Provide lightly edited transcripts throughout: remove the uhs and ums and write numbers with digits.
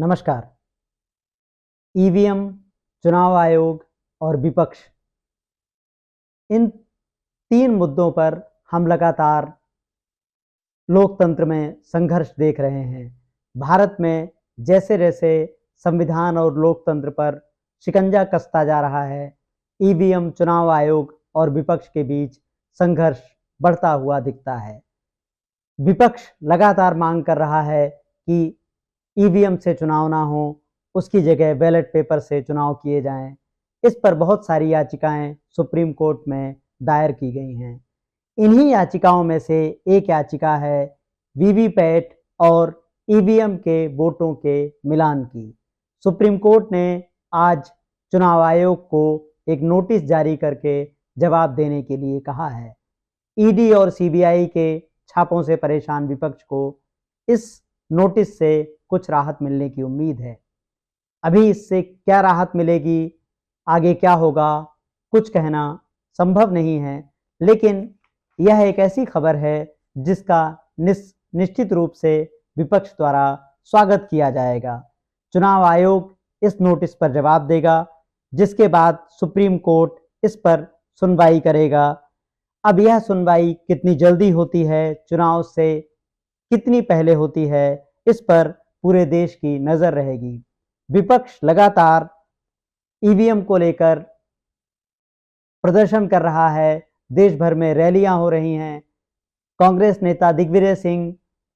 नमस्कार। ईवीएम, चुनाव आयोग और विपक्ष, इन तीन मुद्दों पर हम लगातार लोकतंत्र में संघर्ष देख रहे हैं। भारत में जैसे-जैसे संविधान और लोकतंत्र पर शिकंजा कसता जा रहा है, ईवीएम, चुनाव आयोग और विपक्ष के बीच संघर्ष बढ़ता हुआ दिखता है। विपक्ष लगातार मांग कर रहा है कि ईवीएम से चुनाव ना हो, उसकी जगह बैलेट पेपर से चुनाव किए जाएं। इस पर बहुत सारी याचिकाएं सुप्रीम कोर्ट में दायर की गई हैं। इन्हीं याचिकाओं में से एक याचिका है वीवीपैट और ईवीएम के वोटों के मिलान की। सुप्रीम कोर्ट ने आज चुनाव आयोग को एक नोटिस जारी करके जवाब देने के लिए कहा है। ईडी और सीबीआई के छापों से परेशान विपक्ष को इस नोटिस से कुछ राहत मिलने की उम्मीद है। अभी इससे क्या राहत मिलेगी, आगे क्या होगा, कुछ कहना संभव नहीं है, लेकिन यह एक ऐसी खबर है जिसका निश्चित रूप से विपक्ष द्वारा स्वागत किया जाएगा। चुनाव आयोग इस नोटिस पर जवाब देगा, जिसके बाद सुप्रीम कोर्ट इस पर सुनवाई करेगा। अब यह सुनवाई कितनी जल्दी होती है, चुनाव से कितनी पहले होती है, इस पर पूरे देश की नजर रहेगी। विपक्ष लगातार ईवीएम को लेकर प्रदर्शन कर रहा है। देश भर में रैलियां हो रही हैं। कांग्रेस नेता दिग्विजय सिंह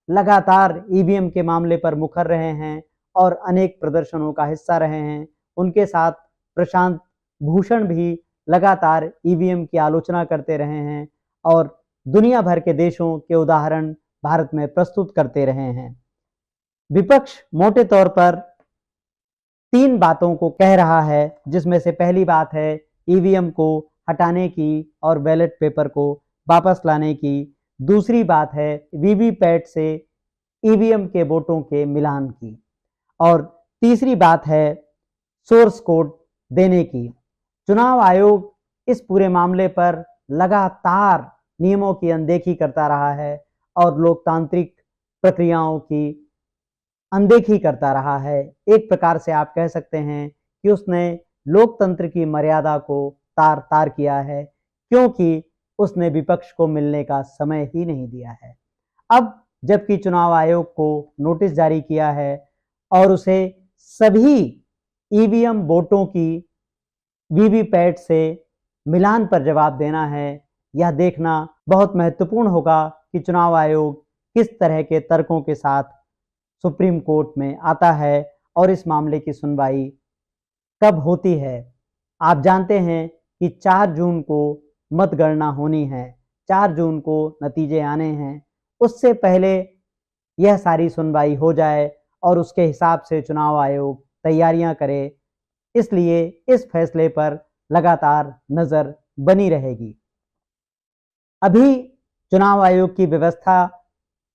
लगातार ईवीएम के मामले पर मुखर रहे हैं और अनेक प्रदर्शनों का हिस्सा रहे हैं। उनके साथ प्रशांत भूषण भी लगातार ईवीएम की आलोचना करते रहे हैं और दुनिया भर के देशों के उदाहरण भारत में प्रस्तुत करते रहे हैं। विपक्ष मोटे तौर पर तीन बातों को कह रहा है, जिसमें से पहली बात है ईवीएम को हटाने की और बैलेट पेपर को वापस लाने की। दूसरी बात है वीवीपैट से ईवीएम के वोटों के मिलान की और तीसरी बात है सोर्स कोड देने की। चुनाव आयोग इस पूरे मामले पर लगातार नियमों की अनदेखी करता रहा है और लोकतांत्रिक प्रक्रियाओं की अनदेखी करता रहा है। एक प्रकार से आप कह सकते हैं कि उसने लोकतंत्र की मर्यादा को तार-तार किया है, क्योंकि उसने विपक्ष को मिलने का समय ही नहीं दिया है। अब जबकि चुनाव आयोग को नोटिस जारी किया है और उसे सभी ईवीएम वोटों की वीवीपैट से मिलान पर जवाब देना है, यह देखना बहुत महत्वपूर्ण होगा कि चुनाव आयोग किस तरह के तर्कों के साथ सुप्रीम कोर्ट में आता है और इस मामले की सुनवाई कब होती है। आप जानते हैं कि 4 जून को मतगणना होनी है, 4 जून को नतीजे आने हैं। उससे पहले यह सारी सुनवाई हो जाए और उसके हिसाब से चुनाव आयोग तैयारियां करे, इसलिए इस फैसले पर लगातार नजर बनी रहेगी। अभी चुनाव आयोग की व्यवस्था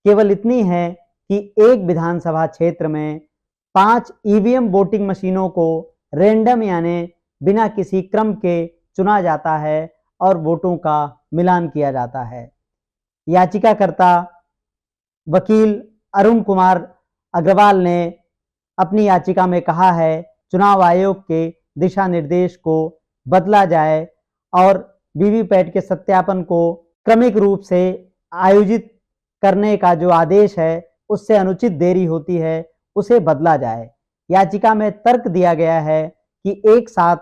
केवल इतनी है कि एक विधानसभा क्षेत्र में 5 ईवीएम वोटिंग मशीनों को रैंडम यानी बिना किसी क्रम के चुना जाता है और वोटों का मिलान किया जाता है। याचिकाकर्ता वकील अरुण कुमार अग्रवाल ने अपनी याचिका में कहा है चुनाव आयोग के दिशा निर्देश को बदला जाए और वीवीपैट के सत्यापन को क्रमिक रूप से आयोजित करने का जो आदेश है उससे अनुचित देरी होती है, उसे बदला जाए। याचिका में तर्क दिया गया है कि एक साथ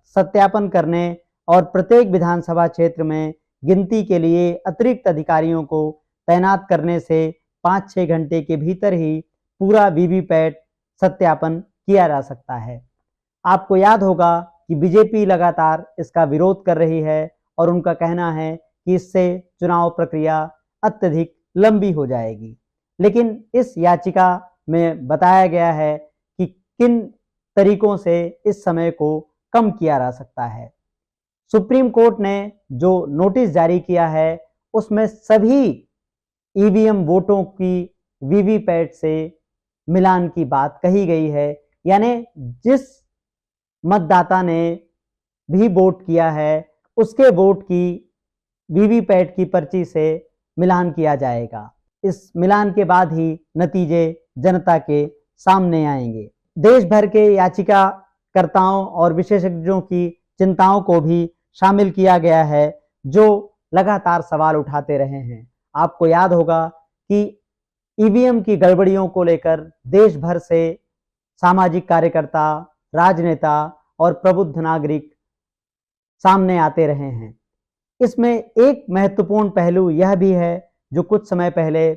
सत्यापन करने और प्रत्येक विधानसभा क्षेत्र में गिनती के लिए अतिरिक्त अधिकारियों को तैनात करने से 5-6 घंटे के भीतर ही पूरा वीवीपैट सत्यापन किया जा सकता है। आपको याद होगा कि बीजेपी लगातार इसका विरोध कर रही है और उनका कहना है कि इससे चुनाव प्रक्रिया अत्यधिक लंबी हो जाएगी। लेकिन इस याचिका में बताया गया है कि किन तरीकों से इस समय को कम किया जा सकता है। सुप्रीम कोर्ट ने जो नोटिस जारी किया है उसमें सभी ईवीएम वोटों की वीवीपैट से मिलान की बात कही गई है, यानी जिस मतदाता ने भी वोट किया है उसके वोट की वीवीपैट की पर्ची से मिलान किया जाएगा। इस मिलान के बाद ही नतीजे जनता के सामने आएंगे। देश भर के याचिकाकर्ताओं और विशेषज्ञों की चिंताओं को भी शामिल किया गया है, जो लगातार सवाल उठाते रहे हैं। आपको याद होगा कि ईवीएम की गड़बड़ियों को लेकर देश भर से सामाजिक कार्यकर्ता, राजनेता और प्रबुद्ध नागरिक सामने आते रहे हैं। इसमें एक महत्वपूर्ण पहलू यह भी है, जो कुछ समय पहले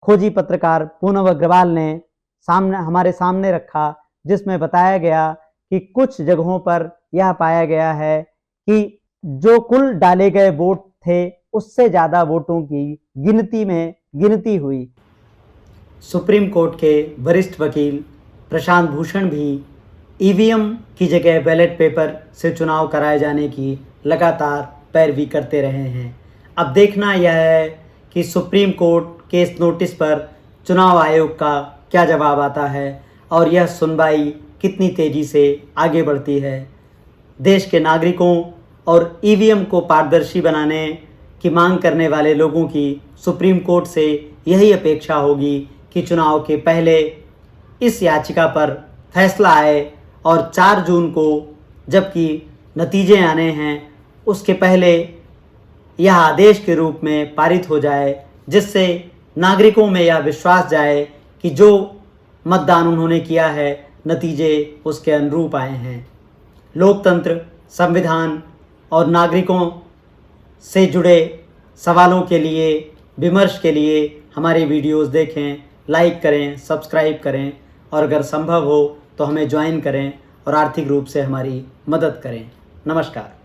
खोजी पत्रकार पूनम अग्रवाल ने हमारे सामने रखा, जिसमें बताया गया कि कुछ जगहों पर यह पाया गया है कि जो कुल डाले गए वोट थे, उससे ज़्यादा वोटों की गिनती हुई। सुप्रीम कोर्ट के वरिष्ठ वकील प्रशांत भूषण भी ईवीएम की जगह बैलेट पेपर से चुनाव कराए जाने की लगातार पैरवी करते रहे हैं। अब देखना यह है कि सुप्रीम कोर्ट के इस नोटिस पर चुनाव आयोग का क्या जवाब आता है और यह सुनवाई कितनी तेज़ी से आगे बढ़ती है। देश के नागरिकों और ईवीएम को पारदर्शी बनाने की मांग करने वाले लोगों की सुप्रीम कोर्ट से यही अपेक्षा होगी कि चुनाव के पहले इस याचिका पर फैसला आए और 4 जून को जबकि नतीजे आने हैं, उसके पहले यह आदेश के रूप में पारित हो जाए, जिससे नागरिकों में यह विश्वास जाए कि जो मतदान उन्होंने किया है, नतीजे उसके अनुरूप आए हैं। लोकतंत्र, संविधान और नागरिकों से जुड़े सवालों के लिए, विमर्श के लिए हमारे वीडियोस देखें, लाइक करें, सब्सक्राइब करें और अगर संभव हो तो हमें ज्वाइन करें और आर्थिक रूप से हमारी मदद करें। नमस्कार।